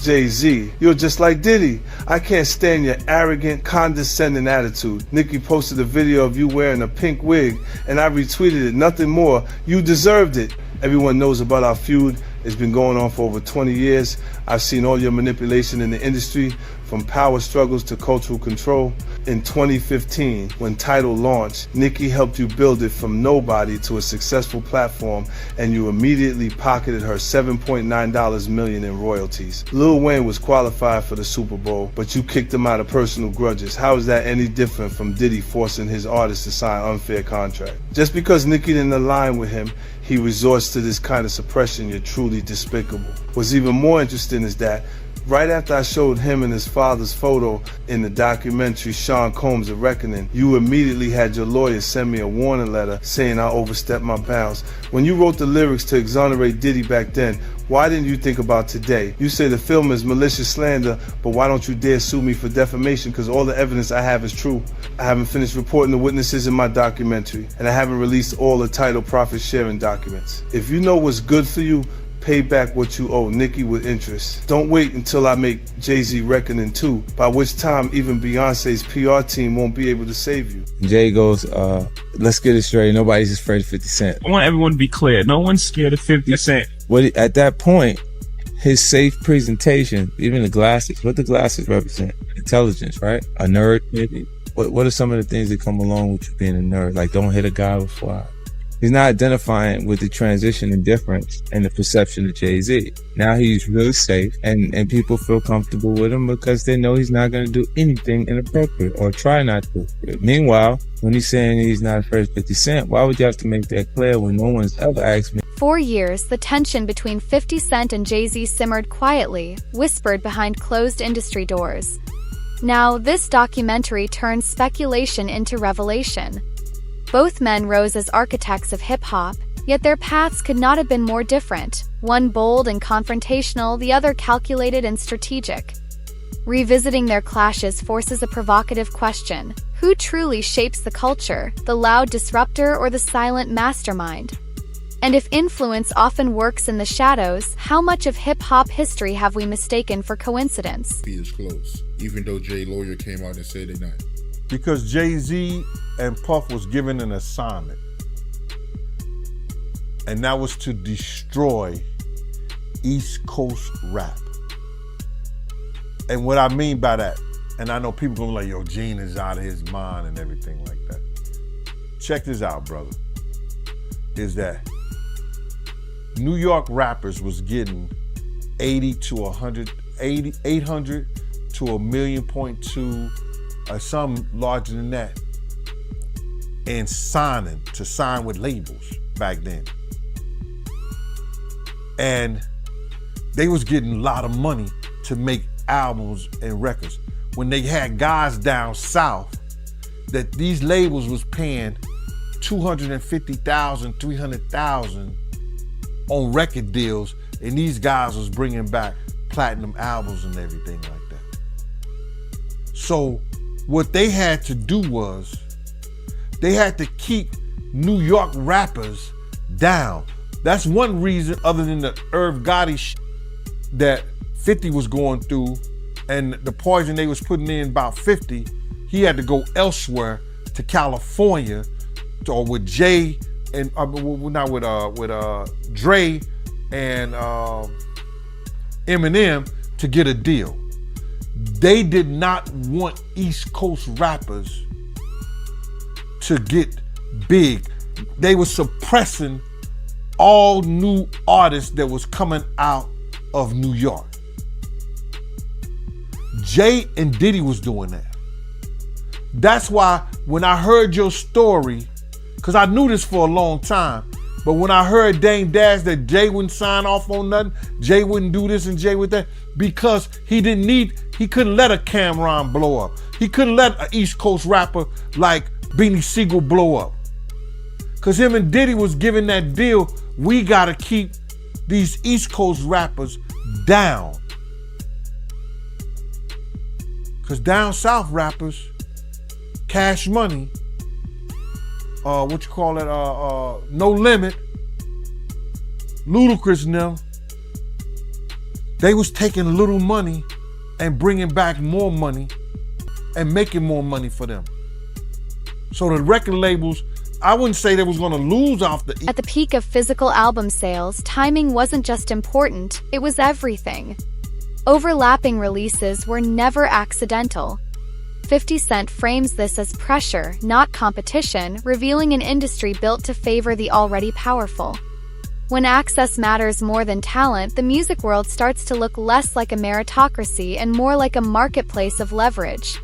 Jay-Z, you're just like Diddy. I can't stand your arrogant, condescending attitude. Nicki posted a video of you wearing a pink wig, and I retweeted it. Nothing more. You deserved it. Everyone knows about our feud. It's been going on for over 20 years. I've seen all your manipulation in the industry, from power struggles to cultural control. In 2015, when Tidal launched, Nicki helped you build it from nobody to a successful platform, and you immediately pocketed her $7.9 million in royalties. Lil Wayne was qualified for the Super Bowl, but you kicked him out of personal grudges. How is that any different from Diddy forcing his artists to sign unfair contracts? Just because Nicki didn't align with him, he resorts to this kind of suppression. You're truly despicable. What's even more interesting is that right after I showed him and his father's photo in the documentary Sean Combs: A Reckoning, you immediately had your lawyer send me a warning letter saying I overstepped my bounds. When you wrote the lyrics to exonerate Diddy back then, why didn't you think about today? You say the film is malicious slander, but why don't you dare sue me for defamation? Because all the evidence I have is true. I haven't finished reporting the witnesses in my documentary, and I haven't released all the Tidal profit sharing documents. If you know what's good for you, pay back what you owe Nicki with interest. Don't wait until I make Jay-Z Reckoning 2, by which time even Beyonce's PR team won't be able to save you. Jay goes, let's get it straight. Nobody's afraid of 50 Cent. I want everyone to be clear. No one's scared of 50 Cent. At that point, his safe presentation, even the glasses, what the glasses represent? Intelligence, right? A nerd, maybe? What are some of the things that come along with you being a nerd? Like, don't hit a guy with fly. He's not identifying with the transition and difference in the perception of Jay-Z. Now he's really safe, and people feel comfortable with him because they know he's not going to do anything inappropriate or try not to. Meanwhile, when he's saying he's not afraid of 50 Cent, why would you have to make that clear when no one's ever asked me? For years, the tension between 50 Cent and Jay-Z simmered quietly, whispered behind closed industry doors. Now, this documentary turns speculation into revelation. Both men rose as architects of hip-hop, yet their paths could not have been more different, one bold and confrontational, the other calculated and strategic. Revisiting their clashes forces a provocative question: who truly shapes the culture, the loud disruptor or the silent mastermind? And if influence often works in the shadows, how much of hip-hop history have we mistaken for coincidence? He is close, even though Jay's lawyer came out and said they're not. Because Jay-Z and Puff was given an assignment, and that was to destroy East Coast rap. And what I mean by that, and I know people gonna be like, yo, Gene is out of his mind and everything like that. Check this out, brother, is that New York rappers was getting 800 to 1.2 million, or some larger than that, and to sign with labels back then. And they was getting a lot of money to make albums and records. When they had guys down south that these labels was paying $250,000, $300,000 on record deals, and these guys was bringing back platinum albums and everything like that. So what they had to do was, they had to keep New York rappers down. That's one reason, other than the Irv Gotti shit that 50 was going through and the poison they was putting in about 50, he had to go elsewhere to California, or with Jay and not with Dre and Eminem to get a deal. They did not want East Coast rappers to get big. They were suppressing all new artists that was coming out of New York. Jay and Diddy was doing that. That's why when I heard your story, because I knew this for a long time, but when I heard Dame Dash that Jay wouldn't sign off on nothing, Jay wouldn't do this and Jay would that, because he couldn't let a Cameron blow up. He couldn't let an East Coast rapper like Beanie Siegel blow up. Because him and Diddy was giving that deal, we gotta keep these East Coast rappers down. Because down south rappers, Cash Money, No Limit, Ludacris and them, They was taking little money and bringing back more money and making more money for them. So the record labels, I wouldn't say they was gonna lose off the... At the peak of physical album sales, timing wasn't just important, it was everything. Overlapping releases were never accidental. 50 Cent frames this as pressure, not competition, revealing an industry built to favor the already powerful. When access matters more than talent, the music world starts to look less like a meritocracy and more like a marketplace of leverage.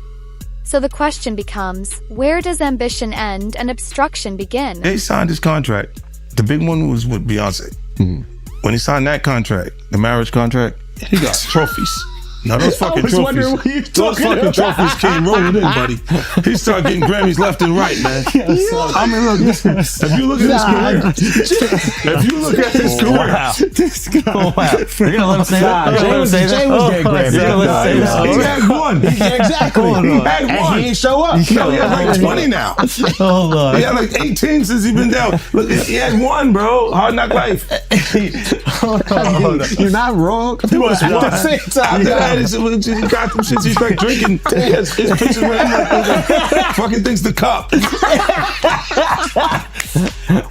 So the question becomes, where does ambition end and obstruction begin? They signed his contract. The big one was with Beyonce. When he signed that contract, the marriage contract, he got trophies. Now those fucking trophies, those fucking trophies came rolling in, buddy. He started getting Grammys left and right, man. I mean, look, if you look at his career, if you look at his career, You're gonna let him say that? Jay was getting Grammy. he had one. Exactly. He had one. He ain't show up. He had like 20 now. Hold on. He had like 18 since he been down. Look, he had one, bro. Hard Knock Life. You're not wrong. He was At one. the same time. After that, he got them shits. He's like drinking. His pictures with him like fucking things to cup.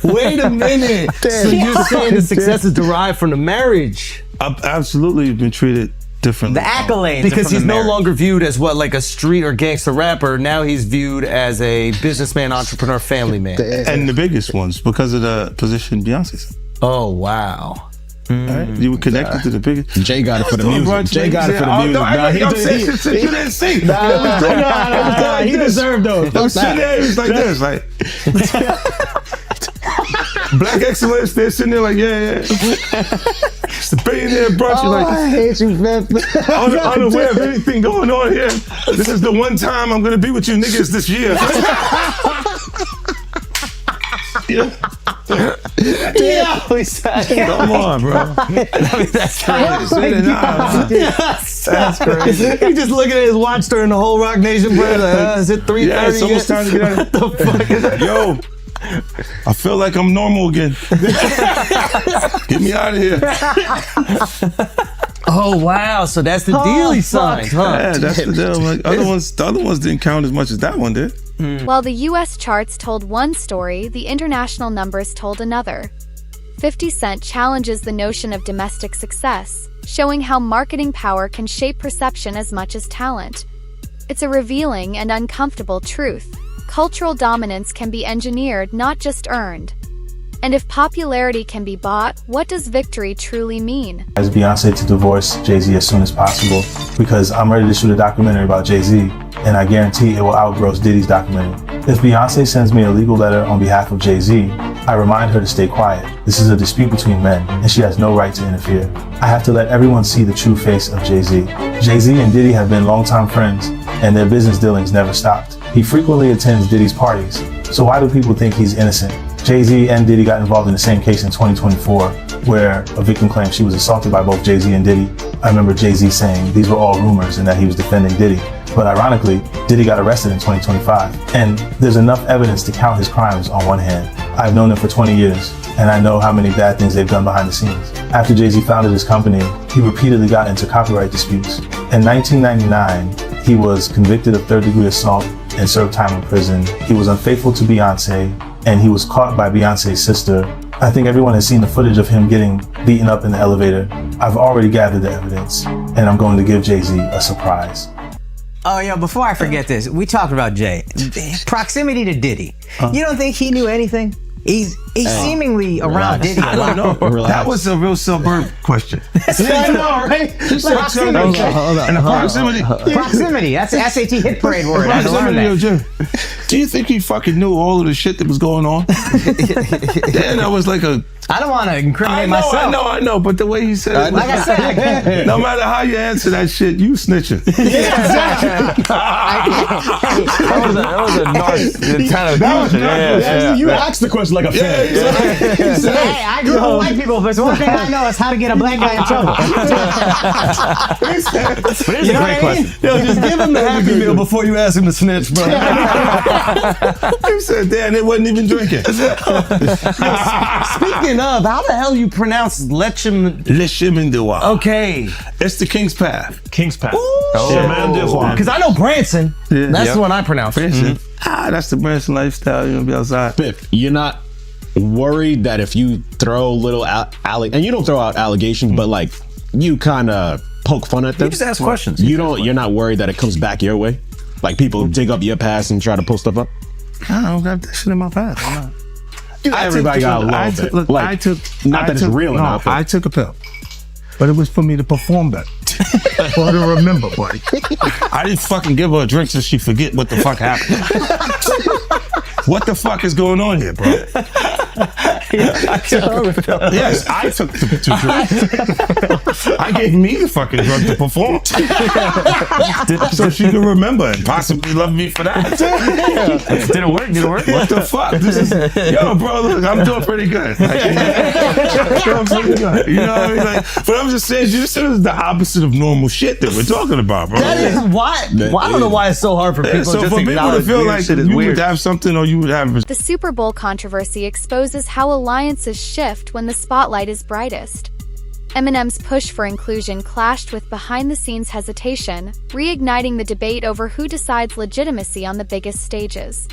Wait a minute. So you're saying the success is derived from the marriage? I've absolutely been treated differently. The accolades. Because from he's the no marriage. longer viewed as what, like a street or gangster rapper. Now he's viewed as a businessman, entrepreneur, family man. And the biggest ones because of the position Beyonce's. Oh, wow. Right? You were connected to the biggest. Jay got it for the music. Jay got it for the music. I'm saying shit you didn't see. He deserved those. I'm sitting there, it was like this, like Black Excellence. They're sitting there like, yeah. It's the billionaire brunch. You're like, I hate you, man. unaware of anything going on here. This is the one time I'm gonna be with you niggas this year. Come on, bro. That's crazy. He just looking at his watch during the whole Rock Nation, bro. Like, is it 3:30? Yeah, it's almost time to get out. What the fuck is that? Yo, I feel like I'm normal again. Get me out of here. Oh wow! So that's the deal he signed, huh? Yeah, that's the deal. Like, the other ones didn't count as much as that one did. While the US charts told one story, the international numbers told another. 50 Cent challenges the notion of domestic success, showing how marketing power can shape perception as much as talent. It's a revealing and uncomfortable truth. Cultural dominance can be engineered, not just earned. And if popularity can be bought, what does victory truly mean? As Beyonce to divorce Jay-Z as soon as possible because I'm ready to shoot a documentary about Jay-Z and I guarantee it will outgross Diddy's documentary. If Beyonce sends me a legal letter on behalf of Jay-Z, I remind her to stay quiet. This is a dispute between men and she has no right to interfere. I have to let everyone see the true face of Jay-Z. Jay-Z and Diddy have been longtime friends and their business dealings never stopped. He frequently attends Diddy's parties, so why do people think he's innocent? Jay-Z and Diddy got involved in the same case in 2024, where a victim claimed she was assaulted by both Jay-Z and Diddy. I remember Jay-Z saying these were all rumors and that he was defending Diddy. But ironically, Diddy got arrested in 2025, and there's enough evidence to count his crimes on one hand. I've known them for 20 years, and I know how many bad things they've done behind the scenes. After Jay-Z founded his company, he repeatedly got into copyright disputes. In 1999, he was convicted of third-degree assault and served time in prison. He was unfaithful to Beyonce, and he was caught by Beyonce's sister. I think everyone has seen the footage of him getting beaten up in the elevator. I've already gathered the evidence, and I'm going to give Jay-Z a surprise. Oh, yo, before I forget this, we talked about Jay. Proximity to Diddy. You don't think he knew anything? He's seemingly around Diddy a lot. That was a real suburb question. I know, right? Proximity. And the proximity. Proximity. That's the SAT hit parade word. I had to learn that. Do you think he fucking knew all of the shit that was going on? Then that was like a... I don't want to incriminate myself. I know, but the way he said it, like I said, no matter how you answer that shit, you snitching. That was a narc kind of question. You asked the question like a fan. hey, I grew up with white people, but one thing I know is how to get a black guy in trouble. But it's a great question. Yo, just give him the Happy Meal before you ask him to snitch, bro. He said, damn, they wasn't even drinking. Speaking of, how the hell you pronounce Le Chemin de Roi. Okay. It's the King's Path. King's Path. Chemin de Roi. Because I know Branson. That's the one I pronounce. Branson. That's the Branson lifestyle. You're gonna be outside. Biff, you're not worried that if you throw little and you don't throw out allegations, but like you kind of poke fun at them. You just ask questions. You're not worried that it comes back your way? Like people dig up your past and try to pull stuff up? I don't got that shit in my past. I'm not. Everybody got a little bit. Look, like, I took. Not that it's real enough. I took a pill, but it was for me to perform better. For her to remember, buddy. I didn't fucking give her a drink so she forget what the fuck happened. What the fuck is going on here, bro? Yes, I took the drinks. I gave me the fucking drug to perform. So she can remember and possibly love me for that. Did it work? What the fuck? This is, yo, bro, look, I'm doing pretty good. Like, doing pretty good. You know what I mean? Like, but I'm just saying, you said it's the opposite of normal shit that we're talking about, bro. That is why. I don't know why it's so hard for people so just for to people to acknowledge feel weird like shit is you weird. would have something or you would have. The Super Bowl controversy exposes how alliances shift when the spotlight is brightest. Eminem's push for inclusion clashed with behind-the-scenes hesitation, reigniting the debate over who decides legitimacy on the biggest stages.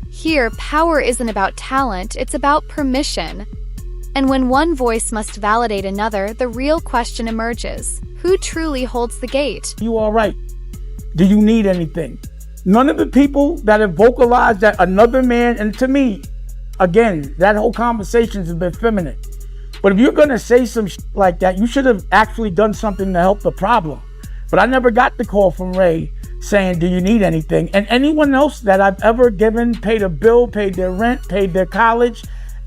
Here, power isn't about talent, it's about permission. And when one voice must validate another, the real question emerges. Who truly holds the gate? You all right? Do you need anything? None of the people that have vocalized that another man, and to me, again, that whole conversation has been feminine. But if you're gonna say some shit like that, you should have actually done something to help the problem. But I never got the call from Ray saying, do you need anything? And anyone else that I've ever given, paid a bill, paid their rent, paid their college,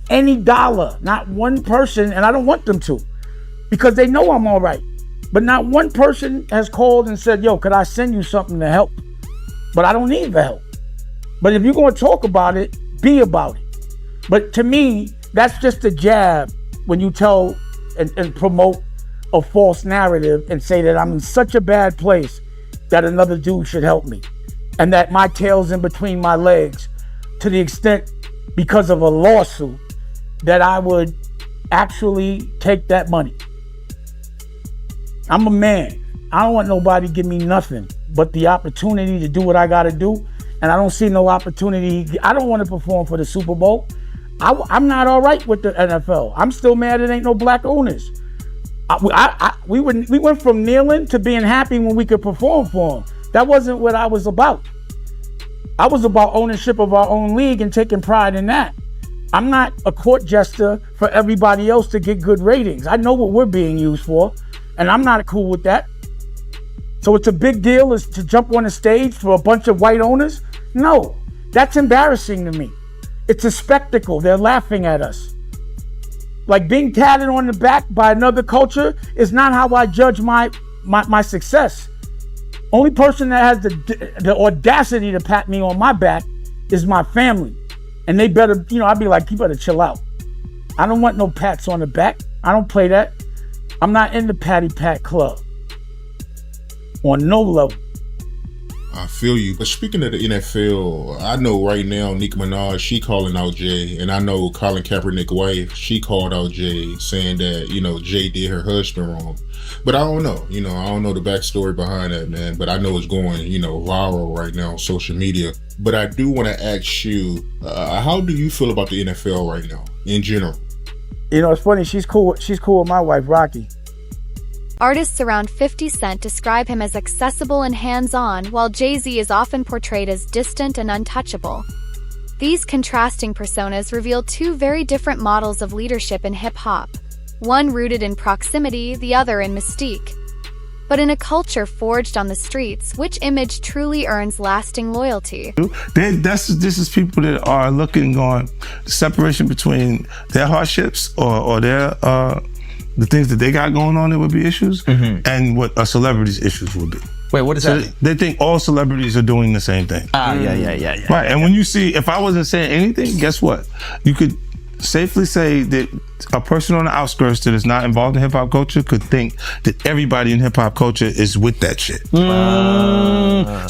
any dollar, not one person, and I don't want them to, because they know I'm all right. But not one person has called and said, yo, could I send you something to help? But I don't need the help. But if you're gonna talk about it, be about it. But to me, that's just a jab when you tell and promote a false narrative and say that I'm in such a bad place that another dude should help me. And that my tail's in between my legs to the extent, because of a lawsuit, that I would actually take that money. I'm a man. I don't want nobody to give me nothing but the opportunity to do what I gotta do. And I don't see no opportunity. I don't want to perform for the Super Bowl. I'm not all right with the NFL. I'm still mad it ain't no black owners. We went from kneeling to being happy when we could perform for them. That wasn't what I was about. I was about ownership of our own league and taking pride in that. I'm not a court jester for everybody else to get good ratings. I know what we're being used for, and I'm not cool with that. So it's a big deal is to jump on a stage for a bunch of white owners? No, that's embarrassing to me. It's a spectacle. They're laughing at us. Like being tatted on the back by another culture is not how I judge my success. Only person that has the audacity to pat me on my back is my family. And they better, I'd be like, you better chill out. I don't want no pats on the back. I don't play that. I'm not in the patty pat club. On no level. I feel you. But speaking of the NFL, I know right now Nicki Minaj, she calling out Jay. And I know Colin Kaepernick's wife, she called out Jay saying that, Jay did her husband wrong. But I don't know. I don't know the backstory behind that, man. But I know it's going, viral right now on social media. But I do want to ask you, how do you feel about the NFL right now, in general? It's funny. She's cool with my wife, Rocky. Artists around 50 Cent describe him as accessible and hands-on, while Jay-Z is often portrayed as distant and untouchable. These contrasting personas reveal two very different models of leadership in hip-hop, one rooted in proximity, the other in mystique. But in a culture forged on the streets, which image truly earns lasting loyalty? This is people that are looking on the separation between their hardships or their the things that they got going on that would be issues, and what a celebrity's issues would be. Wait, what does that mean? They think all celebrities are doing the same thing. Yeah. Right, and when you see, if I wasn't saying anything, guess what? You could safely say that a person on the outskirts that is not involved in hip hop culture could think that everybody in hip hop culture is with that shit.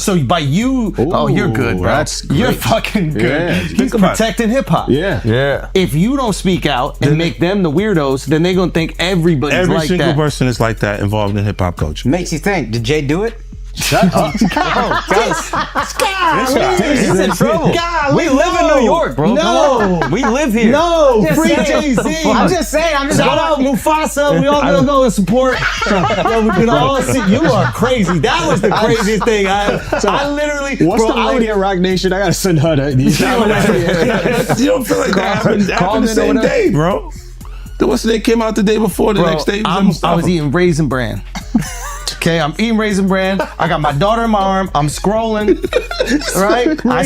So by you, you're good, bro. You're fucking good. Yeah. He's protecting hip hop. Yeah. If you don't speak out and make them the weirdos, then they're gonna think everybody's Every like single that. person is like that involved in hip hop culture. Makes you think, did Jay do it? Shut up. He's in trouble. We live in New York, bro. No. We live here. No, free saying. Jay-Z. I'm just saying. I'm just Shout out Mufasa. We all gonna go and support. Yo, we can all see. You are crazy. That was the craziest thing. I literally. What's bro, the lady at Rock Nation? I gotta send her that. You don't feel like that happened the same day, bro. What's the day came out the day before, the next day? I was eating Raisin Bran. Okay, I'm eating Raisin Bran. I got my daughter in my arm. I'm scrolling, right? I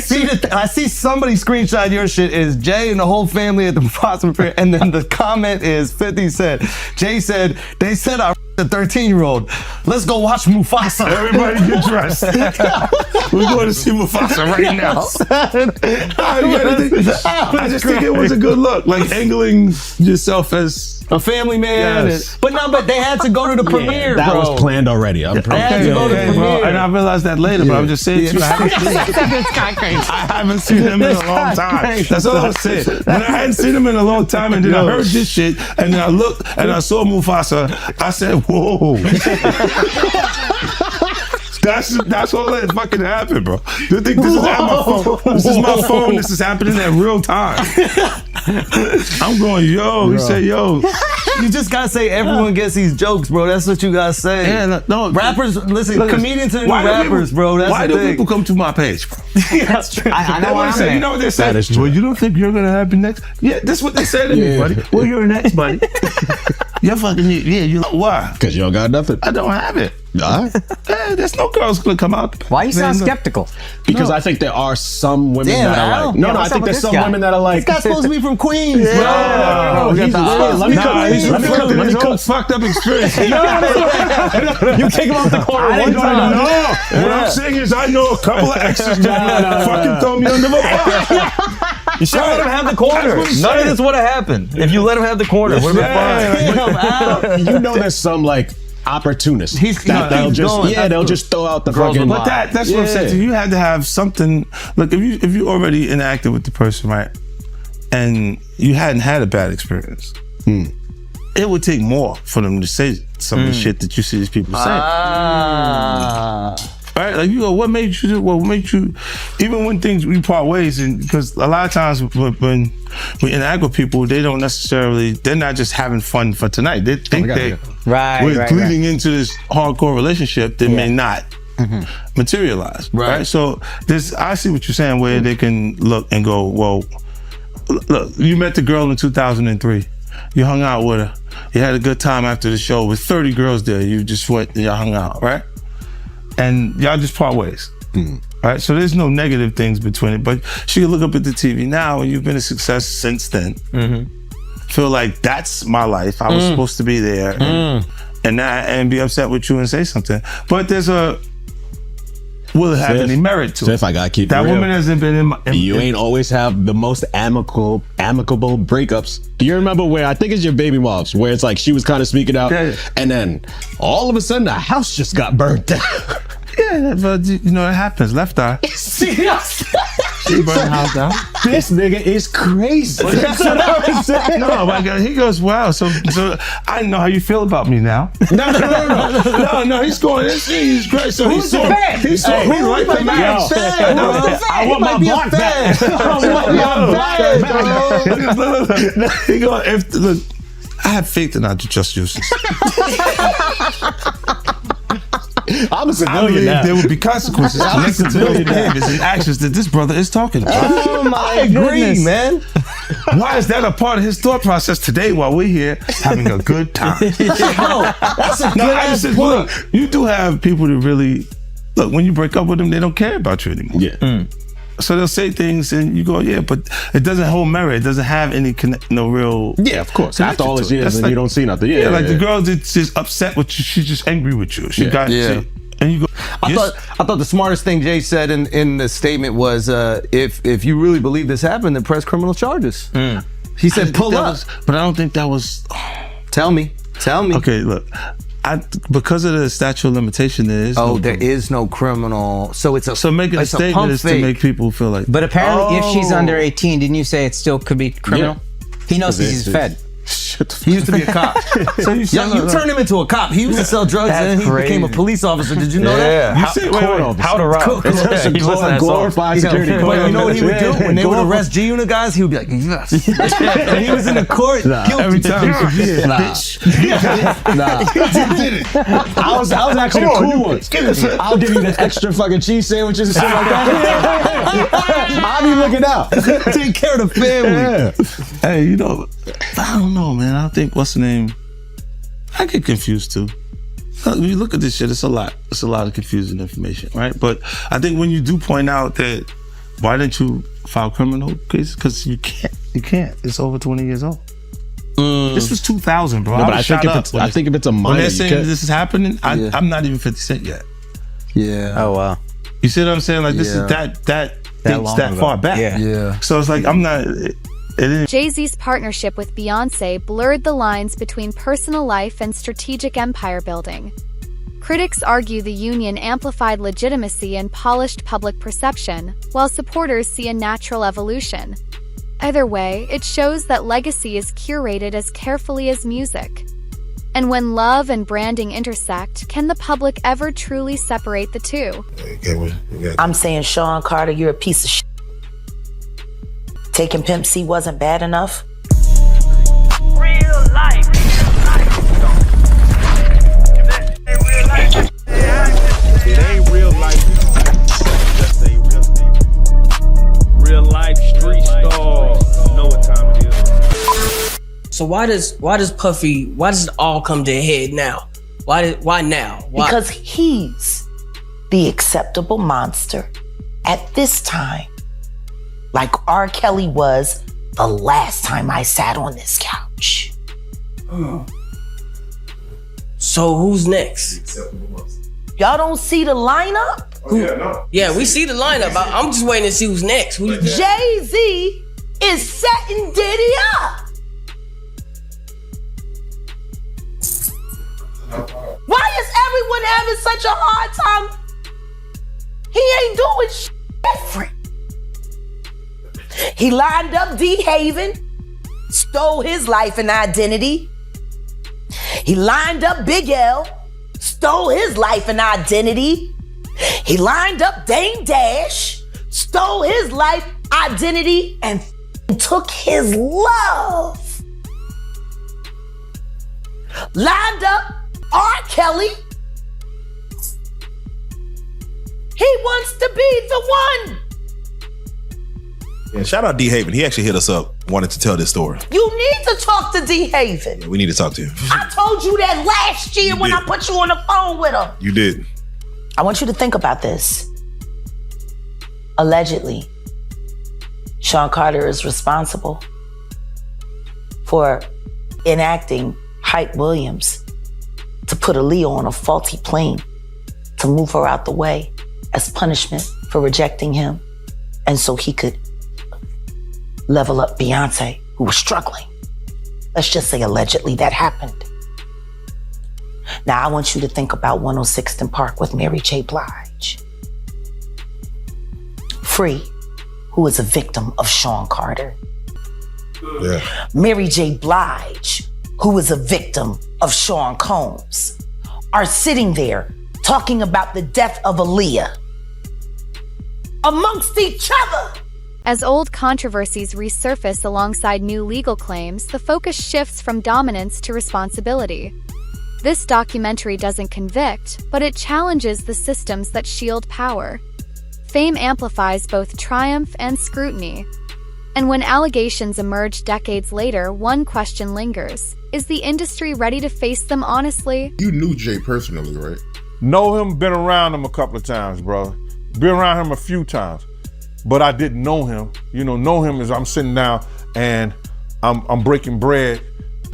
see somebody screenshot your shit is Jay and the whole family at the Mufasa fair, and then the comment is 50 said, Jay said, they said I a 13-year-old. Let's go watch Mufasa. Everybody get dressed. We're going to see Mufasa right now. I just think it was a good look, like angling yourself as a family man. Yes. But they had to go to the premiere, that bro. was planned already. I'm They had to go to the premiere. Bro, and I realized that later, but I'm just saying too, I haven't seen him in a long time. That's all I'm saying. When I hadn't seen him in a long time, and then I heard this shit, and then I looked and I saw Mufasa, I said, whoa. That's all that fucking happened, bro. You think this is at my phone? This is my phone. This is happening at real time. I'm going, yo. He said, yo. You just gotta say everyone gets these jokes, bro. That's what you gotta say. Yeah, no, rappers, listen, comedians are the new rappers, bro. That's why the do thing. people come to my page, bro? That's true. I know what I'm saying. You know what they say? That is true. Well, you don't think you're gonna happen next? Yeah, that's what they say to me, buddy. Well, you're next, buddy. You're fucking, you why? Because you don't got nothing. I don't have it. All right. There's no girls gonna come out. Why you sound skeptical? Because I think there are some women Damn, that are Al. like. No, I what's think up there's with some this guy? women that are like. This guy's supposed to be from Queens, No, let me cook. Fucked up experience. You take him off the corner one time. No, what I'm saying is I know a couple of exes that fucking throw me under the bus. You should let him have the corner. None of this would have happened if you let him have the corner. Would have been fine. You know, there's some like opportunists. They'll just throw out the fucking. But that's what I'm saying. So you had to have something. Look, if you already interacted with the person, right, and you hadn't had a bad experience, it would take more for them to say some of the shit that you see these people say. Right? Like, you go, what made you do? What made you? Even when we part ways, and because a lot of times when we interact with people, they're not just having fun for tonight. They think we're bleeding into this hardcore relationship that may not materialize. Right? So I see what you're saying, where they can look and go, well, look, you met the girl in 2003. You hung out with her. You had a good time after the show with 30 girls there. You just went and y'all hung out, right? And y'all just part ways. Right? So there's no negative things between it. But she can look up at the TV now, and you've been a success since then. Feel like that's my life. I was supposed to be there. And be upset with you and say something. But will it have any merit to it? If I gotta keep that it real, woman hasn't been you ain't always have the most amicable breakups. Do you remember where I think it's your baby moms, where it's like she was kind of speaking out, and then all of a sudden the house just got burnt down? Yeah, but you know it happens. Left eye. She burned the house down. This nigga is crazy. That's what I was saying. No, my God, he goes, wow. So I know how you feel about me now. No. He's going. He's great. So Who's the fan? He's like the man. I want my block back. He go, look, I have faith in our just juices. I'm a I civilian believe now. there will be consequences connected to those behaviors and actions that this brother is talking about. Oh my goodness, man. Why is that a part of his thought process today while we're here having a good time? That's a good ass point. Look, you do have people that really, look, when you break up with them, they don't care about you anymore. Yeah. So they'll say things and you go, yeah, but it doesn't hold merit. It doesn't have any no real. Yeah, of course. After all these years and you don't see nothing. Yeah, like the girl that's just upset with you. She's just angry with you. She got and you go. I thought the smartest thing Jay said in the statement was, if you really believe this happened, then press criminal charges. He said pull up. But I don't think that was. Tell me. Okay, look. Because of the statute of limitation, there is there is no criminal. So it's a so making a statement is to make people feel like. But apparently, if she's under 18, didn't you say it still could be criminal? Yeah. He knows he's fed. He used to be a cop. So you turned him into a cop. He used to sell drugs and then he became a police officer. Did you know that? How to rob. He listened to that glorified security. But you know what he would do? When they would arrest G-Unit guys, he would be like, yes. And he was in the court guilty. Every time. Nah. I was actually the cool one. I'll give you the extra fucking cheese sandwiches and shit like that. I'll be looking out. Take care of the family. Yeah. Hey, I don't know, man. I think what's the name? I get confused too. When you look at this shit, it's a lot. It's a lot of confusing information, right? But I think when you do point out that why didn't you file criminal cases? Because you can't. It's over 20 years old. This was 2000, bro. No, but I think if it's a minor, when they're saying this is happening, I'm not even 50 Cent yet. Yeah. Oh wow. You see what I'm saying? Like this is that far back. Yeah. So it's like I'm not. Jay-Z's partnership with Beyoncé blurred the lines between personal life and strategic empire building. Critics argue the union amplified legitimacy and polished public perception, while supporters see a natural evolution. Either way, it shows that legacy is curated as carefully as music. And when love and branding intersect, can the public ever truly separate the two? I'm saying, Sean Carter, you're a piece of shit. Taking Pimp C wasn't bad enough. Real life. It ain't real life. Just a real thing. Real life street stars. Know what time it is. So why does it all come to a head now? Why now? Why? Because he's the acceptable monster at this time. Like R. Kelly was the last time I sat on this couch. So who's next? Y'all don't see the lineup? Yeah, we see the lineup. I'm just waiting to see who's next. Jay-Z is setting Diddy up. Why is everyone having such a hard time? He ain't doing shit different. He lined up D. Haven, stole his life and identity. He lined up Big L, stole his life and identity. He lined up Dame Dash, stole his life, identity, and took his love. Lined up R. Kelly. He wants to be the one. Yeah, shout out D. Haven. He actually hit us up, wanted to tell this story. You need to talk to D. Haven. Yeah, we need to talk to him. I told you that last year when I put you on the phone with him. You did. I want you to think about this. Allegedly, Sean Carter is responsible for enacting Hype Williams to put Aaliyah on a faulty plane to move her out the way as punishment for rejecting him, and so he could level up Beyonce, who was struggling. Let's just say allegedly that happened. Now I want you to think about 106th and Park with Mary J. Blige. Free, who is a victim of Sean Carter. Yeah. Mary J. Blige, who is a victim of Sean Combs, are sitting there talking about the death of Aaliyah amongst each other. As old controversies resurface alongside new legal claims, the focus shifts from dominance to responsibility. This documentary doesn't convict, but it challenges the systems that shield power. Fame amplifies both triumph and scrutiny. And when allegations emerge decades later, one question lingers. Is the industry ready to face them honestly? You knew Jay personally, right? Know him, been around him a couple of times, brother. Been around him a few times. But I didn't know him. Know him as I'm sitting down and I'm breaking bread,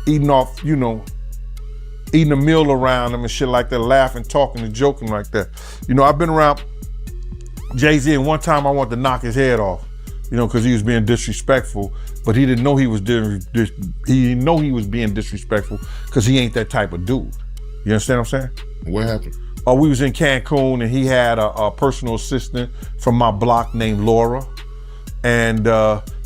eating off, eating a meal around him and shit like that, laughing, talking and joking like that. I've been around Jay-Z and one time I wanted to knock his head off. you know, because he was being disrespectful, but he didn't know he was being disrespectful because he ain't that type of dude. You understand what I'm saying? What happened? We was in Cancun and he had a personal assistant from my block named Laura. And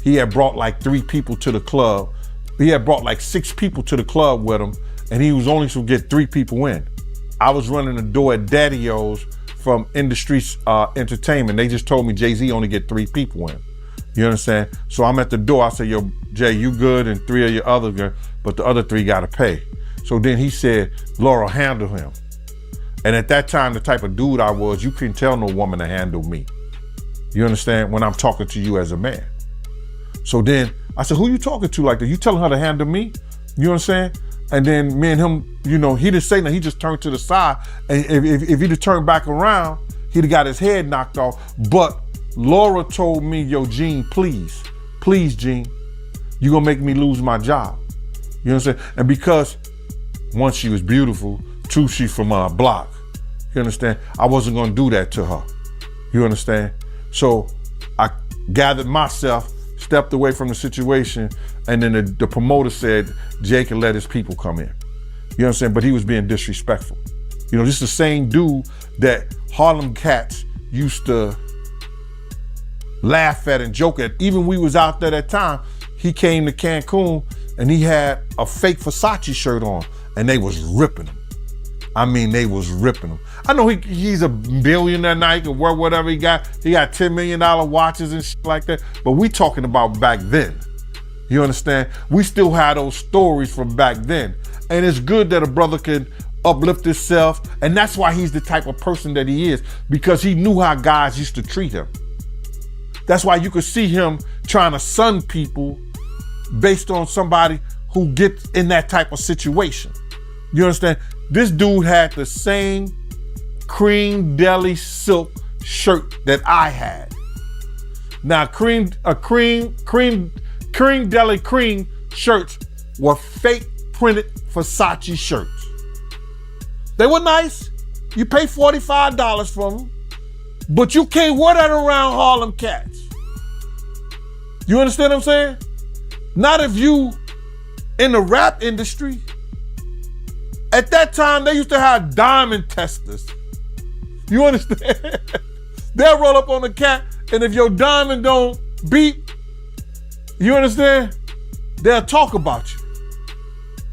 he had brought like 3 people to the club. He had brought like 6 people to the club with him, and he was only supposed to get 3 people in. I was running the door at Daddy-O's from Industry Entertainment. They just told me Jay-Z only get 3 people in. You understand? So I'm at the door. I said, yo, Jay, you good, and 3 of your other good, but the other 3 gotta pay. So then he said, Laura, handle him. And at that time, the type of dude I was, you couldn't tell no woman to handle me. You understand? When I'm talking to you as a man. So then I said, who you talking to like that? You telling her to handle me? You understand? And then me and him, you know, he didn't say nothing. He just turned to the side. And if he'd have turned back around, he'd have got his head knocked off. But Laura told me, yo, Gene, please, Gene, you gonna make me lose my job. You know what I'm saying? And because 1, she was beautiful, 2, she's from our block. You understand? I wasn't gonna do that to her. You understand? So I gathered myself, stepped away from the situation, and then the promoter said Jay can let his people come in. You know what I'm saying? But he was being disrespectful. You know, this is the same dude that Harlem cats used to laugh at and joke at. Even we was out there that time, he came to Cancun and he had a fake Versace shirt on and they was ripping him. I mean, they was ripping him. I know he's a billionaire now, he can wear whatever he got. He got $10 million watches and shit like that. But we talking about back then. You understand? We still have those stories from back then. And it's good that a brother can uplift himself. And that's why he's the type of person that he is, because he knew how guys used to treat him. That's why you could see him trying to sun people based on somebody who gets in that type of situation. You understand? This dude had the same cream deli silk shirt that I had. Now, cream deli cream shirts were fake printed Versace shirts. They were nice. You pay $45 for them, but you can't wear that around Harlem cats. You understand what I'm saying? Not if you in the rap industry. At that time, they used to have diamond testers. You understand? They'll roll up on the cat, and if your diamond don't beat, you understand? They'll talk about you.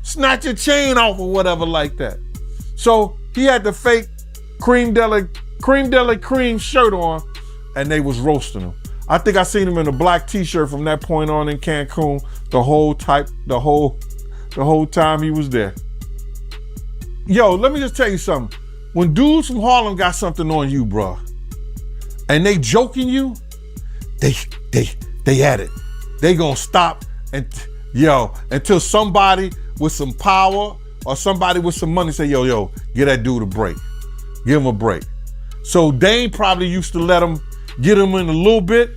Snatch your chain off or whatever like that. So he had the fake cream deli cream shirt on, and they was roasting him. I think I seen him in a black t-shirt from that point on in Cancun the whole time he was there. Yo, let me just tell you something. When dudes from Harlem got something on you, bro, and they joking you, they at it. They gonna stop and until somebody with some power or somebody with some money say, yo, give that dude a break. Give him a break. So Dame probably used to let him get him in a little bit,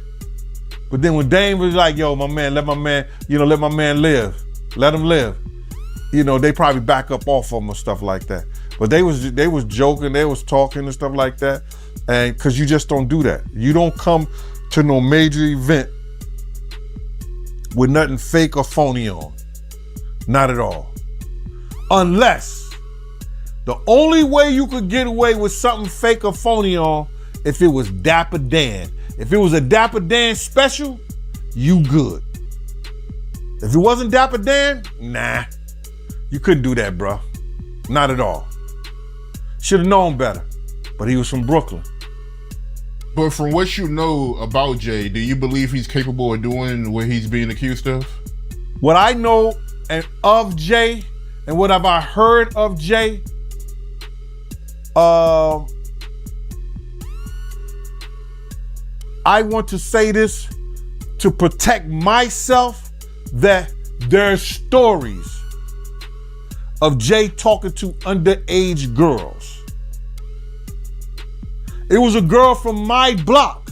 but then when Dame was like, yo, my man, let my man live. Let him live. You know, they probably back up off of him or stuff like that. But they was joking, they was talking and stuff like that. And cause you just don't do that. You don't come to no major event with nothing fake or phony on. Not at all. Unless the only way you could get away with something fake or phony on, if it was Dapper Dan. If it was a Dapper Dan special, you good. If it wasn't Dapper Dan, nah. You couldn't do that, bro. Not at all. Should have known better, but he was from Brooklyn. But from what you know about Jay, do you believe he's capable of doing what he's being accused of? What I know of Jay, and what have I heard of Jay, I want to say this to protect myself, that there's stories of Jay talking to underage girls. It was a girl from my block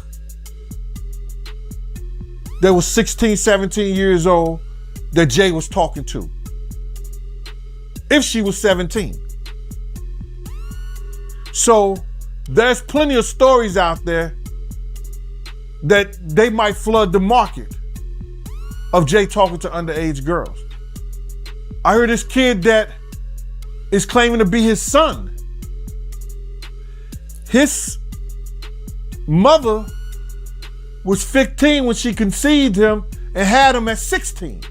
that was 16, 17 years old that Jay was talking to. If she was 17. So there's plenty of stories out there that they might flood the market of Jay talking to underage girls. I heard this kid that is claiming to be his son. His mother was 15 when she conceived him and had him at 16.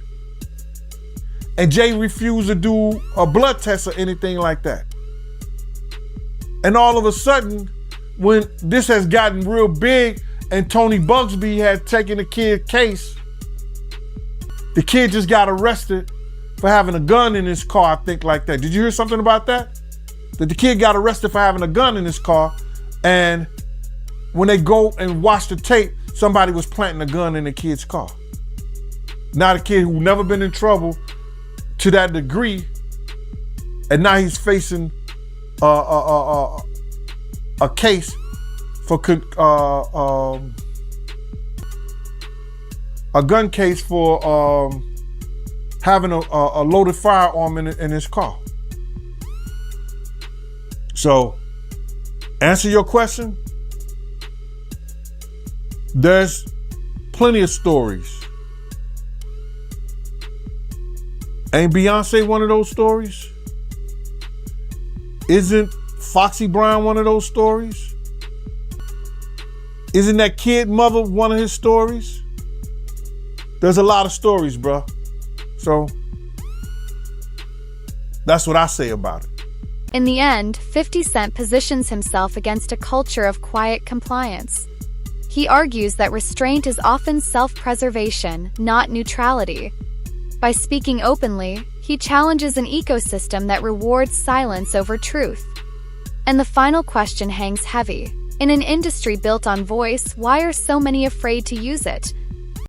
And Jay refused to do a blood test or anything like that. And all of a sudden, when this has gotten real big and Tony Bugsby had taken the kid case, the kid just got arrested for having a gun in his car, I think, like that. Did you hear something about that? That the kid got arrested for having a gun in his car, and when they go and watch the tape, somebody was planting a gun in the kid's car. Now the kid who never been in trouble to that degree, and now he's facing a case for a gun case for having a loaded firearm in his car. So, answer your question. There's plenty of stories. Ain't Beyonce one of those stories? Isn't Foxy Brown one of those stories? Isn't that kid mother one of his stories? There's a lot of stories, bro. So that's what I say about it. In the end, 50 Cent positions himself against a culture of quiet compliance. He argues that restraint is often self-preservation, not neutrality. By speaking openly, he challenges an ecosystem that rewards silence over truth. And the final question hangs heavy. In an industry built on voice, why are so many afraid to use it?